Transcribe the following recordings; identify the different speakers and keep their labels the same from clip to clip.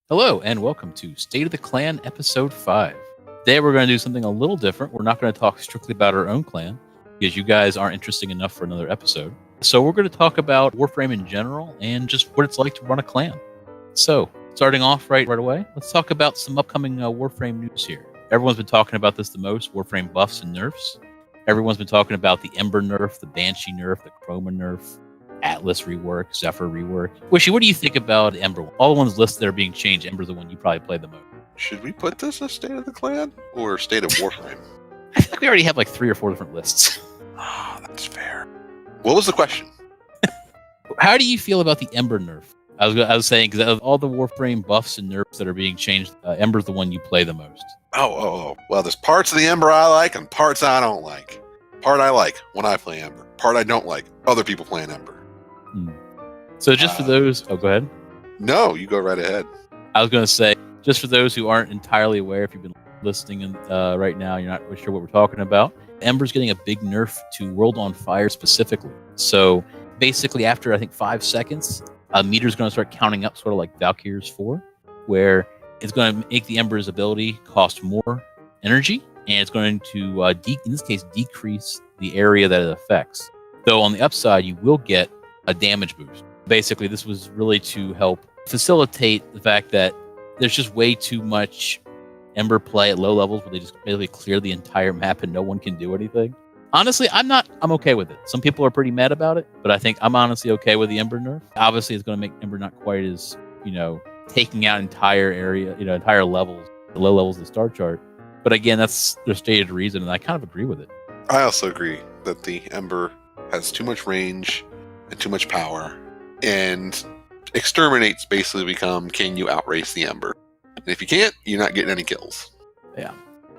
Speaker 1: Hello, and welcome to State of the Clan Episode 5. Today we're going to do something a little different. We're not going to talk strictly about our own clan, because you guys aren't interesting enough for another episode. So we're going to talk about Warframe in general, and just what it's like to run a clan. So, starting off right away, let's talk about some upcoming Warframe news here. Everyone's been talking about this the most, Warframe buffs and nerfs. Everyone's been talking about the Ember Nerf, the Banshee Nerf, the Chroma Nerf, Atlas rework, Zephyr rework. Wishy, what do you think about Ember? All the ones listed that are being changed, Ember's the one you probably play the most.
Speaker 2: Should we put this as State of the Clan or State of Warframe?
Speaker 1: I feel like we already have like 3 or 4 different lists.
Speaker 2: Ah, that's fair. What was the question?
Speaker 1: How do you feel about the Ember Nerf? I was saying, because of all the Warframe buffs and nerfs that are being changed, Ember's the one you play the most.
Speaker 2: Oh. Well, there's parts of the Ember I like and parts I don't like. Part I like when I play Ember. Part I don't like other people playing Ember.
Speaker 1: So just for those... Oh, go ahead.
Speaker 2: No, you go right ahead.
Speaker 1: I was going to say, just for those who aren't entirely aware, if you've been listening right now, you're not really sure what we're talking about, Ember's getting a big nerf to World on Fire specifically. So basically after, I think, 5 seconds, a meter's going to start counting up, sort of like Valkyrie's 4, where it's going to make the Ember's ability cost more energy, and it's going to, in this case, decrease the area that it affects. Though on the upside, you will get a damage boost. Basically, this was really to help facilitate the fact that there's just way too much Ember play at low levels where they just basically clear the entire map and no one can do anything. Honestly, I'm okay with it. Some people are pretty mad about it, but I think I'm honestly okay with the Ember nerf. Obviously, it's going to make Ember not quite as, taking out entire area, entire levels, the low levels of the star chart. But again, that's their stated reason, and I kind of agree with it.
Speaker 2: I also agree that the Ember has too much range and too much power, and exterminates basically become, can you outrace the Ember? And if you can't, you're not getting any kills.
Speaker 1: Yeah.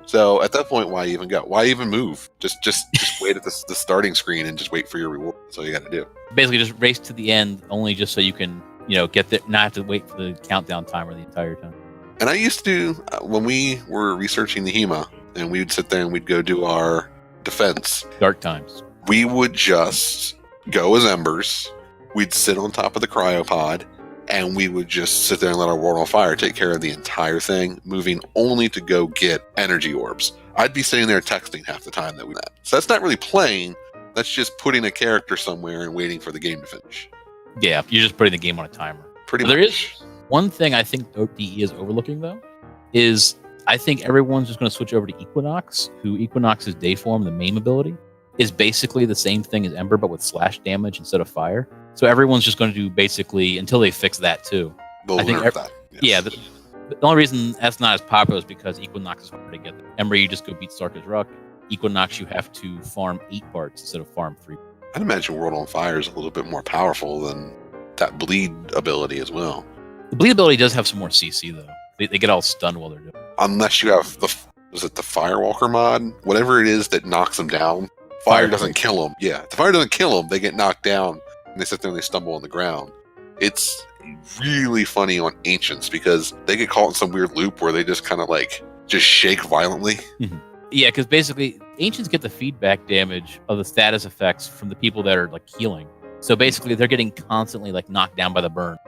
Speaker 2: So at that point, why even go? Why even move? Just wait at the starting screen and just wait for your reward. That's all you got to do.
Speaker 1: Basically, just race to the end, only just so you can, get there, not have to wait for the countdown timer the entire time.
Speaker 2: And I used to, when we were researching the HEMA, and we would sit there and we'd go do our defense.
Speaker 1: Dark times.
Speaker 2: We would just go as Embers. We'd sit on top of the cryopod, and we would just sit there and let our World on Fire take care of the entire thing, moving only to go get energy orbs. I'd be sitting there texting half the time that we did. So that's not really playing. That's just putting a character somewhere and waiting for the game to finish.
Speaker 1: Yeah, you're just putting the game on a timer.
Speaker 2: Pretty much.
Speaker 1: There is one thing I think ODE is overlooking, though, is I think everyone's just going to switch over to Equinox, who Equinox's day form, the main ability, is basically the same thing as Ember, but with slash damage instead of fire. So everyone's just going to do basically, until they fix that too.
Speaker 2: They'll nerf that. Yes.
Speaker 1: Yeah, the only reason that's not as popular is because Equinox is hard to get there. Ember, you just go beat Starker's Ruck. Equinox, you have to farm 8 parts instead of farm 3.
Speaker 2: I'd imagine World on Fire is a little bit more powerful than that bleed ability as well.
Speaker 1: The bleed ability does have some more CC though. They get all stunned while they're doing it.
Speaker 2: Unless you have the Firewalker mod? Whatever it is that knocks them down. Fire doesn't kill them. Yeah, if the fire doesn't kill them, they get knocked down and they sit there and they stumble on the ground. It's really funny on Ancients because they get caught in some weird loop where they just kind of just shake violently.
Speaker 1: Mm-hmm. Yeah, because basically Ancients get the feedback damage of the status effects from the people that are healing. So basically they're getting constantly knocked down by the burn.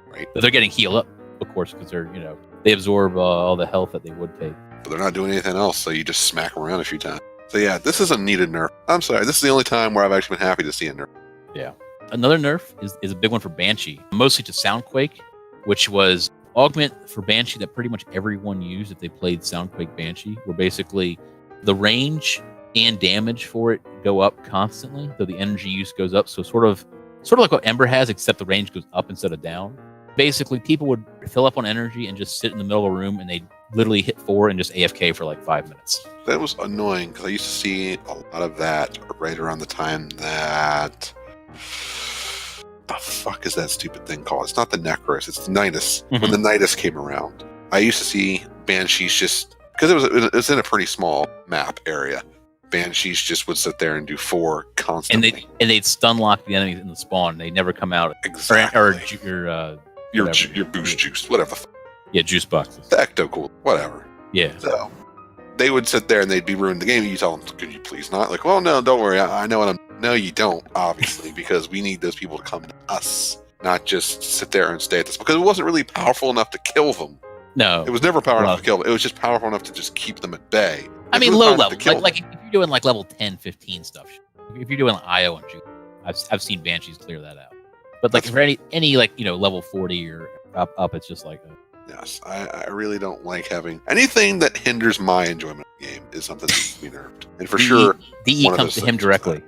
Speaker 2: Right.
Speaker 1: But they're getting healed up, of course, because they're, they absorb all the health that they would take.
Speaker 2: But they're not doing anything else, so you just smack them around a few times. So yeah, this is a needed nerf. I'm sorry, this is the only time where I've actually been happy to see a nerf.
Speaker 1: Yeah. Another nerf is a big one for Banshee, mostly to Soundquake, which was augment for Banshee that pretty much everyone used if they played Soundquake Banshee, where basically the range and damage for it go up constantly, though the energy use goes up. So sort of like what Ember has, except the range goes up instead of down. Basically, people would fill up on energy and just sit in the middle of a room, and they'd literally hit 4 and just AFK for 5 minutes.
Speaker 2: That was annoying because I used to see a lot of that right around the time that... The fuck is that stupid thing called? It's not the Necros, it's the Nidus. Mm-hmm. When the Nidus came around, I used to see Banshees just... Because it was in a pretty small map area. Banshees just would sit there and do 4 constantly.
Speaker 1: And they'd stun lock the enemies in the spawn. They'd never come out.
Speaker 2: Exactly.
Speaker 1: Your
Speaker 2: boost juice, whatever.
Speaker 1: Yeah, juice boxes.
Speaker 2: The Ecto Cool, whatever.
Speaker 1: Yeah.
Speaker 2: So they would sit there and they'd be ruining the game. And you tell them, "Could you please not?" Well, no, don't worry. I know what I'm. No, you don't, obviously, because we need those people to come to us not just sit there and stay at this, because it wasn't really powerful enough to kill them.
Speaker 1: No.
Speaker 2: It was never powerful enough to kill them. It was just powerful enough to just keep them at bay.
Speaker 1: I mean, low level. Like if you're doing like level 10, 15 stuff, if you're doing IO and Juke, I've seen Banshees clear that out. But like for any like, you know, level 40 or up, it's just like...
Speaker 2: Yes, I really don't like having... Anything that hinders my enjoyment of the game is something that needs to be nerfed. And for sure...
Speaker 1: DE comes to him directly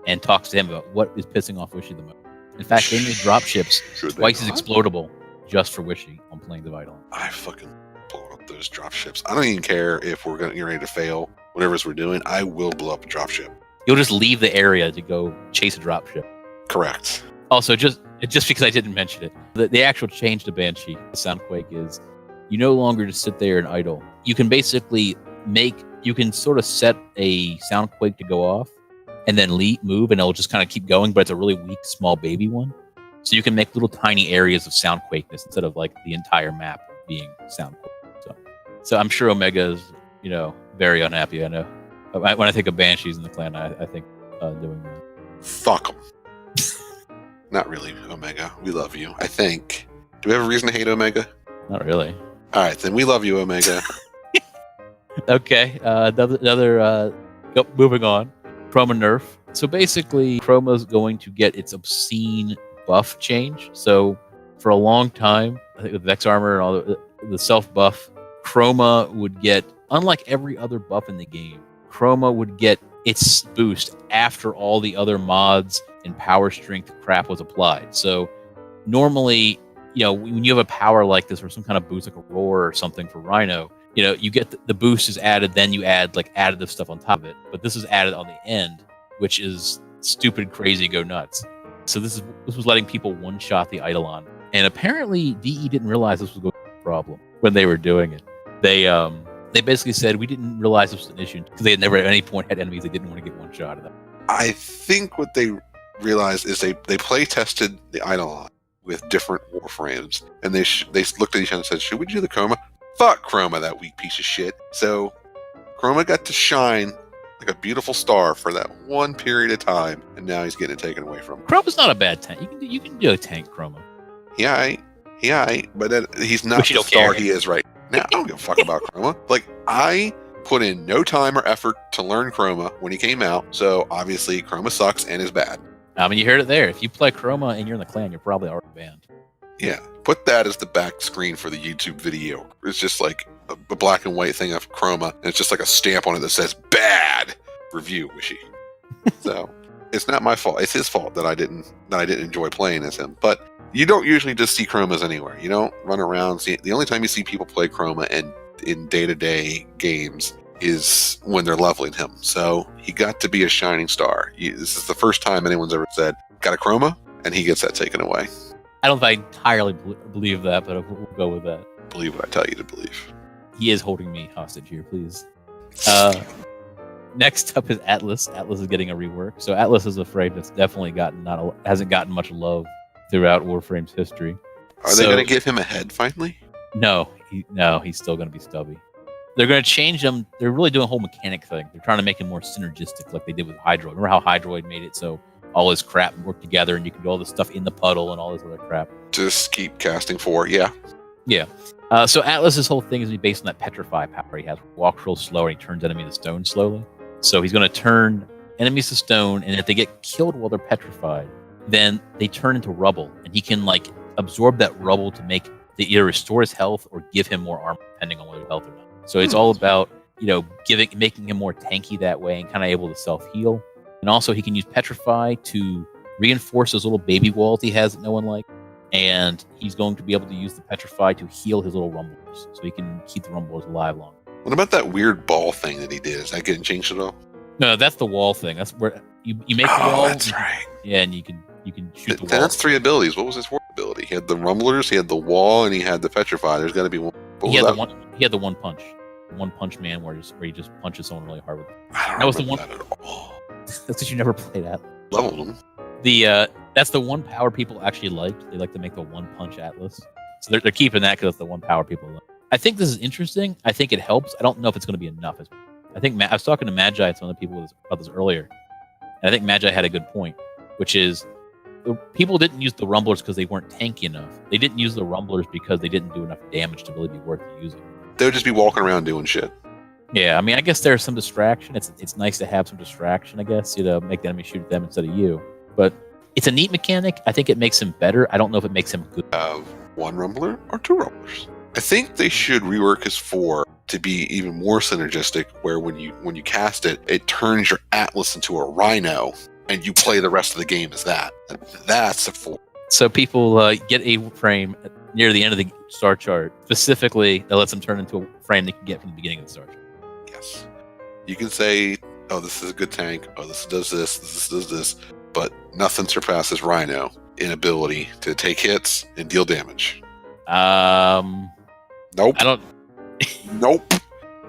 Speaker 1: and talks to him about what is pissing off Wishy the most. In fact, they made dropships twice as explodable just for Wishy on playing the Vital.
Speaker 2: I fucking blow up those dropships. I don't even care if we're getting ready to fail. Whatever we're doing, I will blow up a dropship.
Speaker 1: You'll just leave the area to go chase a dropship.
Speaker 2: Correct.
Speaker 1: Also, just because I didn't mention it, the actual change to Banshee, the Soundquake, is you no longer just sit there and idle. You can basically you can sort of set a Soundquake to go off and then move, and it'll just kind of keep going, but it's a really weak, small baby one. So you can make little tiny areas of Soundquakeness instead of like the entire map being Soundquake. So I'm sure Omega is, you know, very unhappy. I know. When I think of Banshees in the clan, I think doing that.
Speaker 2: Fuck them. Not really, Omega. We love you, I think. Do we have a reason to hate Omega?
Speaker 1: Not really.
Speaker 2: All right, then we love you, Omega.
Speaker 1: Okay. Moving on. Chroma Nerf. So basically, Chroma's going to get its obscene buff change. So for a long time, I think with Vex Armor and all the self buff, Chroma would get, unlike every other buff in the game, Chroma would get its boost after all the other mods and power strength crap was applied. So normally, you know, when you have a power like this or some kind of boost like a roar or something for Rhino, you know, you get the boost is added, then you add like additive stuff on top of it. But this is added on the end, which is stupid, crazy, go nuts. So this was letting people one-shot the Eidolon. And apparently DE didn't realize this was going to be a problem when they were doing it. They basically said, we didn't realize this was an issue because they had never at any point had enemies they didn't want to get one shot of them.
Speaker 2: I think what they realized is they play tested the Eidolon with different Warframes, and they looked at each other and said, should we do the Chroma? Fuck Chroma, that weak piece of shit. So Chroma got to shine like a beautiful star for that one period of time, and now he's getting it taken away from him.
Speaker 1: Chroma's not a bad tank. You can do a tank Chroma.
Speaker 2: Yeah, but he's not the star he is right now. I don't give a fuck about Chroma. Like, I put in no time or effort to learn Chroma when he came out, so obviously Chroma sucks and is bad.
Speaker 1: I mean, you heard it there. If you play Chroma and you're in the clan, you're probably already banned.
Speaker 2: Yeah, put that as the back screen for the YouTube video. It's just like a black and white thing of Chroma, and it's just like a stamp on it that says "bad review, Wishy." So it's not my fault. It's his fault that I didn't enjoy playing as him. But you don't usually just see Chromas anywhere. You don't run around. The only time you see people play Chroma and in day-to-day games is when they're leveling him. So he got to be a shining star. This is the first time anyone's ever said, got a Chroma? And he gets that taken away.
Speaker 1: I don't think I entirely believe that, but we'll go with that.
Speaker 2: Believe what I tell you to believe.
Speaker 1: He is holding me hostage here, please. Next up is Atlas. Atlas is getting a rework. So Atlas is a frame that's definitely hasn't gotten much love throughout Warframe's history.
Speaker 2: Are they going to give him a head finally?
Speaker 1: No, he's still going to be stubby. They're going to change him. They're really doing a whole mechanic thing. They're trying to make him more synergistic, like they did with Hydroid. Remember how Hydroid made it so all his crap worked together, and you can do all this stuff in the puddle and all this other crap.
Speaker 2: Just keep casting for, yeah.
Speaker 1: Yeah. So Atlas's whole thing is based on that petrify power he has. Walks real slow, and he turns enemies to stone slowly. So he's going to turn enemies to stone, and if they get killed while they're petrified, then they turn into rubble, and he can like absorb that rubble to either restore his health or give him more armor, depending on whether health or not. So it's all about, you know, making him more tanky that way and kind of able to self-heal. And also he can use Petrify to reinforce those little baby walls he has that no one likes. And he's going to be able to use the Petrify to heal his little rumblers, so he can keep the rumblers alive longer.
Speaker 2: What about that weird ball thing that he did? Is that getting changed at all?
Speaker 1: No, that's the wall thing. That's where you make the wall.
Speaker 2: That's right.
Speaker 1: Yeah, and you can shoot the wall.
Speaker 2: That's 3 abilities. What was his 4th ability? He had the rumblers, he had the wall, and he had the Petrify. There's got to be one.
Speaker 1: He had the one punch. One punch man where he just punches someone really hard with it.
Speaker 2: I don't remember that at all.
Speaker 1: That's what you never played at.
Speaker 2: Leveled them.
Speaker 1: That's the one power people actually liked. They like to make the one punch Atlas. So they're keeping that because it's the one power people like. I think this is interesting. I think it helps. I don't know if it's going to be enough. I think I was talking to Magi and some other people about this earlier. And I think Magi had a good point, which is people didn't use the rumblers because they weren't tanky enough. They didn't use the rumblers because they didn't do enough damage to really be worth using.
Speaker 2: They would just be walking around doing shit.
Speaker 1: Yeah, I mean, I guess there's some distraction. It's nice to have some distraction, I guess, make the enemy shoot at them instead of you. But it's a neat mechanic. I think it makes him better. I don't know if it makes him good.
Speaker 2: One rumbler or two rumblers. I think they should rework his 4 to be even more synergistic, where when you cast it, it turns your Atlas into a Rhino, and you play the rest of the game as that. And that's a 4.
Speaker 1: So people get a frame near the end of the star chart. Specifically, that lets them turn into a frame they can get from the beginning of the star chart.
Speaker 2: Yes. You can say, oh, this is a good tank. Oh, this does this. But nothing surpasses Rhino in ability to take hits and deal damage. Nope.
Speaker 1: I don't.
Speaker 2: Nope.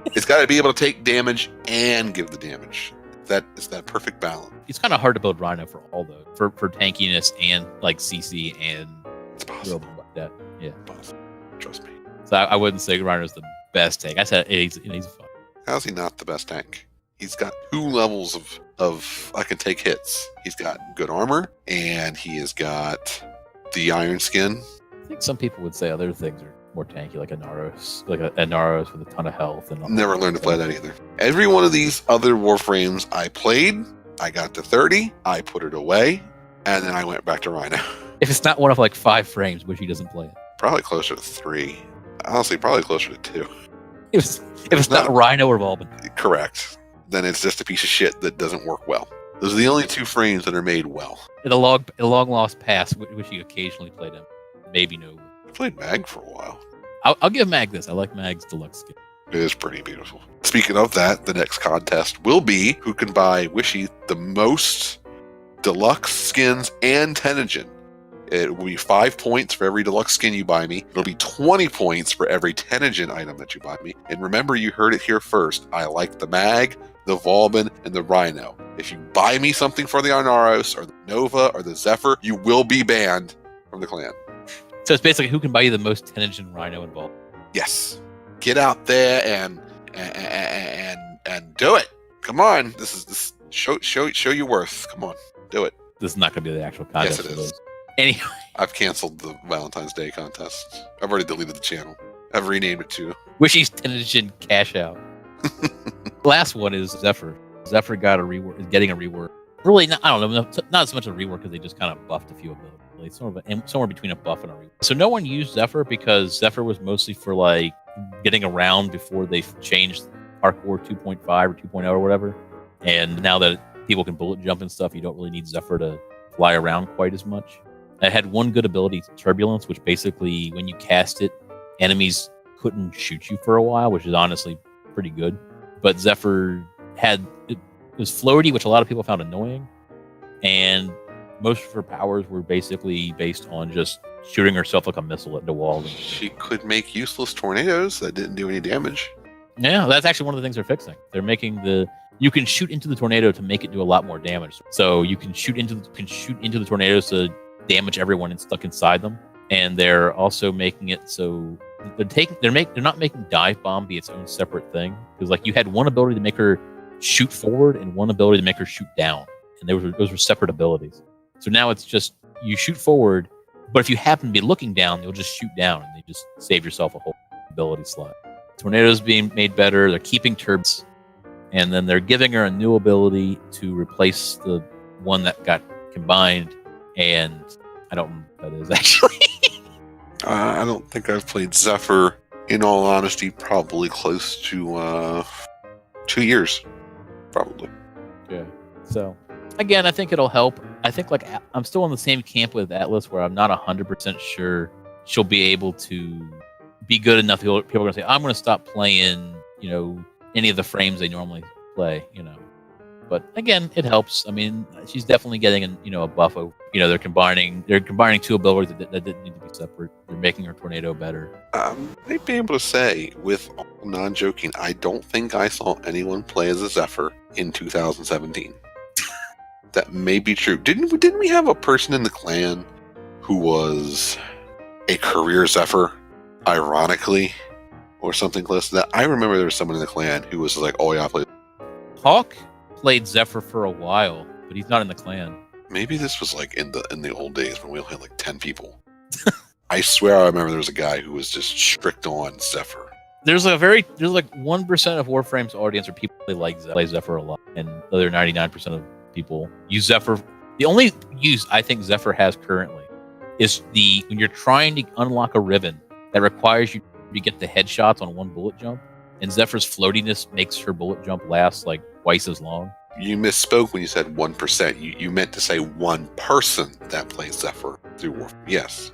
Speaker 2: It's got to be able to take damage and give the damage. It's that perfect balance.
Speaker 1: It's kind of hard to build Rhino for all those, for tankiness and like CC and
Speaker 2: it's possible
Speaker 1: like that. Yeah,
Speaker 2: it's possible. Trust me.
Speaker 1: So I wouldn't say Rhino's the best tank. I said he's fun.
Speaker 2: How's he not the best tank? He's got 2 levels of I can take hits. He's got good armor and he has got the iron skin.
Speaker 1: I think some people would say other things are more tanky, like a Naros, with a ton of health. And
Speaker 2: never learned to play that either. Every one of these other Warframes I played, I got to 30, I put it away, and then I went back to Rhino.
Speaker 1: If it's not one of like 5 frames, Wishy doesn't play it.
Speaker 2: Probably closer to 3. Honestly, probably closer to 2.
Speaker 1: If it's not Rhino or Volbin.
Speaker 2: Correct. Then it's just a piece of shit that doesn't work well. Those are the only 2 frames that are made well.
Speaker 1: In a long lost past, Wishy occasionally played him. Maybe no.
Speaker 2: I played Mag for a while.
Speaker 1: I'll give Mag this. I like Mag's deluxe skin.
Speaker 2: It is pretty beautiful. Speaking of that, the next contest will be who can buy Wishy the most deluxe skins and Tenogen. It will be 5 points for every deluxe skin you buy me. It'll be 20 points for every Tenogen item that you buy me. And remember, you heard it here first. I like the Mag, the Volbin, and the Rhino. If you buy me something for the Arnaros or the Nova or the Zephyr, you will be banned from the clan.
Speaker 1: So it's basically who can buy you the most Tenogen, Rhino, and Volbin.
Speaker 2: Yes. Get out there and do it. Come on. This show your worth. Come on. Do it.
Speaker 1: This is not going to be the actual contest.
Speaker 2: Yes, it is.
Speaker 1: Anyway.
Speaker 2: I've canceled the Valentine's Day contest. I've already deleted the channel. I've renamed it to
Speaker 1: Wishy's Tenogen Cash Out. Last one is Zephyr. Zephyr got a rework. Is getting a rework. Really, I don't know. Not as much a rework because they just kind of buffed a few abilities. Somewhere between a buff and a rework. So no one used Zephyr because Zephyr was mostly for like getting around before they changed Parkour 2.5 or 2.0 or whatever. And now that people can bullet jump and stuff, you don't really need Zephyr to fly around quite as much. It had one good ability, Turbulence, which basically when you cast it, enemies couldn't shoot you for a while, which is honestly pretty good. But Zephyr it was floaty, which a lot of people found annoying. And most of her powers were basically based on just shooting herself like a missile at the wall.
Speaker 2: She could make useless tornadoes that didn't do any damage.
Speaker 1: Yeah, that's actually one of the things they're fixing. They're making you can shoot into the tornado to make it do a lot more damage. So you can shoot into the tornadoes to damage everyone stuck inside them. And they're also making it so they're not making Dive Bomb be its own separate thing. Because like you had one ability to make her shoot forward and one ability to make her shoot down. And those were separate abilities. So now it's just you shoot forward, but if you happen to be looking down, you'll just shoot down and you just save yourself a whole ability slot. Tornadoes being made better, they're keeping turbs, and then they're giving her a new ability to replace the one that got combined, and I don't know what that is actually.
Speaker 2: I don't think I've played Zephyr, in all honesty, probably close to 2 years. Probably.
Speaker 1: Yeah. So again, I think it'll help. I think like I'm still in the same camp with Atlas where I'm not 100% sure she'll be able to be good enough. People are going to say, I'm going to stop playing, any of the frames they normally play, But again, it helps. I mean, she's definitely getting a buff. They're combining 2 abilities that didn't need to be separate. They're making her tornado better.
Speaker 2: I'd be able to say, with all non-joking, I don't think I saw anyone play as a Zephyr in 2017. That may be true. Didn't we have a person in the clan who was a career Zephyr, ironically, or something close to that? I remember there was someone in the clan who was like, "Oh yeah, I played."
Speaker 1: Hawk played Zephyr for a while, but he's not in the clan.
Speaker 2: Maybe this was like in the old days when we only had like 10 people. I swear I remember there was a guy who was just strict on Zephyr.
Speaker 1: There's like 1% of Warframe's audience are people who play Zephyr a lot, and the other 99% of people use Zephyr. The only use I think Zephyr has currently is when you're trying to unlock a ribbon that requires you to get the headshots on one bullet jump, and Zephyr's floatiness makes her bullet jump last like twice as long.
Speaker 2: You misspoke when you said 1%. You meant to say one person that plays Zephyr through Warframe. Yes.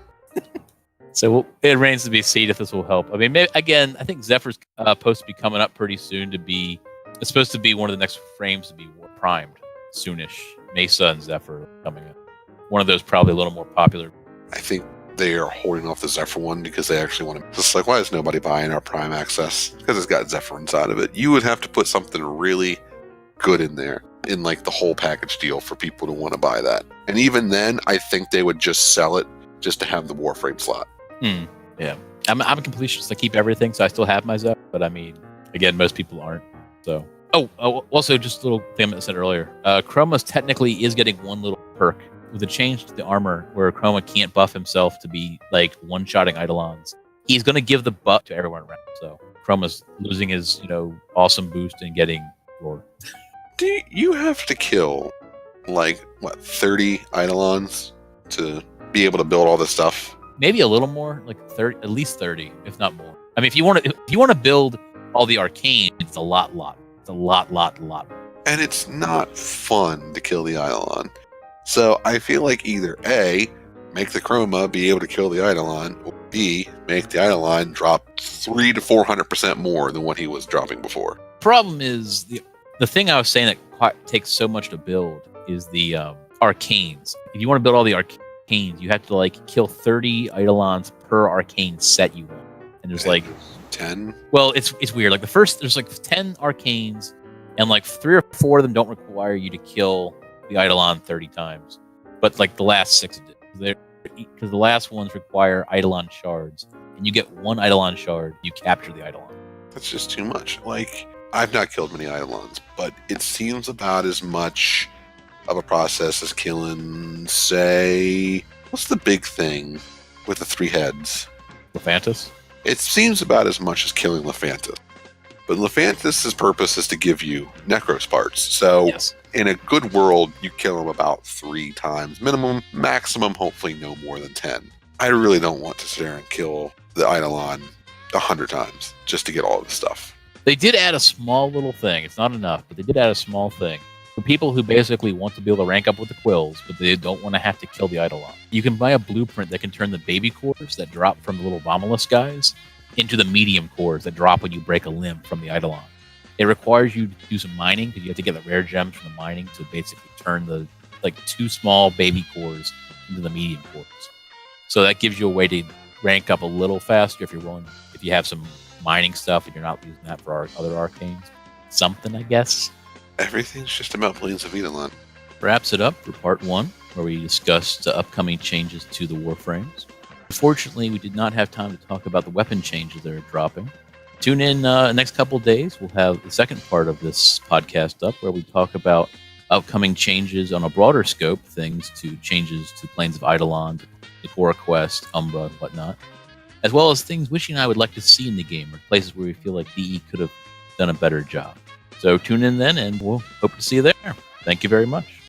Speaker 1: So it remains to be seen if this will help. I mean, maybe, again, I think Zephyr's supposed to be coming up pretty soon it's supposed to be one of the next frames to be primed soonish. Mesa and Zephyr coming in. One of those probably a little more popular.
Speaker 2: I think they are holding off the Zephyr one because they actually want to. It's like, why is nobody buying our Prime Access? Because it's got Zephyr inside of it. You would have to put something really good in there, in like the whole package deal for people to want to buy that. And even then, I think they would just sell it just to have the Warframe slot.
Speaker 1: Yeah. I'm a completionist. I keep everything, so I still have my Zephyr. But I mean, again, most people aren't. So. Oh, also, just a little thing I said earlier. Chroma technically is getting one little perk with a change to the armor where Chroma can't buff himself to be like one-shotting Eidolons. He's going to give the buff to everyone around. So Chroma's losing his, awesome boost and getting Roar.
Speaker 2: Do you have to kill, 30 Eidolons to be able to build all this stuff?
Speaker 1: Maybe a little more, like 30, at least 30, if not more. I mean, if you want to build all the arcane, it's a lot. It's a lot.
Speaker 2: And it's not fun to kill the Eidolon. So I feel like either A, make the Chroma be able to kill the Eidolon, or B, make the Eidolon drop 300 to 400% more than what he was dropping before.
Speaker 1: Problem is, the thing I was saying that takes so much to build is the arcanes. If you want to build all the arcanes, you have to kill 30 Eidolons per arcane set you want. And there's
Speaker 2: 10.
Speaker 1: Well, it's weird. There's 10 arcanes, and 3 or 4 of them don't require you to kill the Eidolon 30 times. But the last 6 did. Because the last ones require Eidolon shards. And you get 1 Eidolon shard, you capture the Eidolon.
Speaker 2: That's just too much. I've not killed many Eidolons, but it seems about as much of a process as killing, say, what's the big thing with the 3 heads?
Speaker 1: Levantus?
Speaker 2: It seems about as much as killing Levantus. But Levantus' purpose is to give you Necros parts. So
Speaker 1: yes.
Speaker 2: In a good world, you kill him about 3 times. Minimum, maximum, hopefully no more than 10. I really don't want to sit there and kill the Eidolon 100 times just to get all of the stuff.
Speaker 1: They did add a small little thing. It's not enough, but they did add a small thing. For people who basically want to be able to rank up with the quills, but they don't want to have to kill the Eidolon. You can buy a blueprint that can turn the baby cores that drop from the little Vomalus guys into the medium cores that drop when you break a limb from the Eidolon. It requires you to do some mining because you have to get the rare gems from the mining to basically turn the 2 small baby cores into the medium cores. So that gives you a way to rank up a little faster if you have some mining stuff and you're not using that for our other arcanes. Something, I guess.
Speaker 2: Everything's just about playing Eidolon.
Speaker 1: Wraps it up for part 1, where we discussed the upcoming changes to the Warframes. Unfortunately, we did not have time to talk about the weapon changes that are dropping. Tune in next couple days. We'll have the second part of this podcast up, where we talk about upcoming changes on a broader scope, changes to Plains of Eidolon, the Core Quest, Umbra, and whatnot, as well as things Wishy and I would like to see in the game, or places where we feel like DE could have done a better job. So tune in then, and we'll hope to see you there. Thank you very much.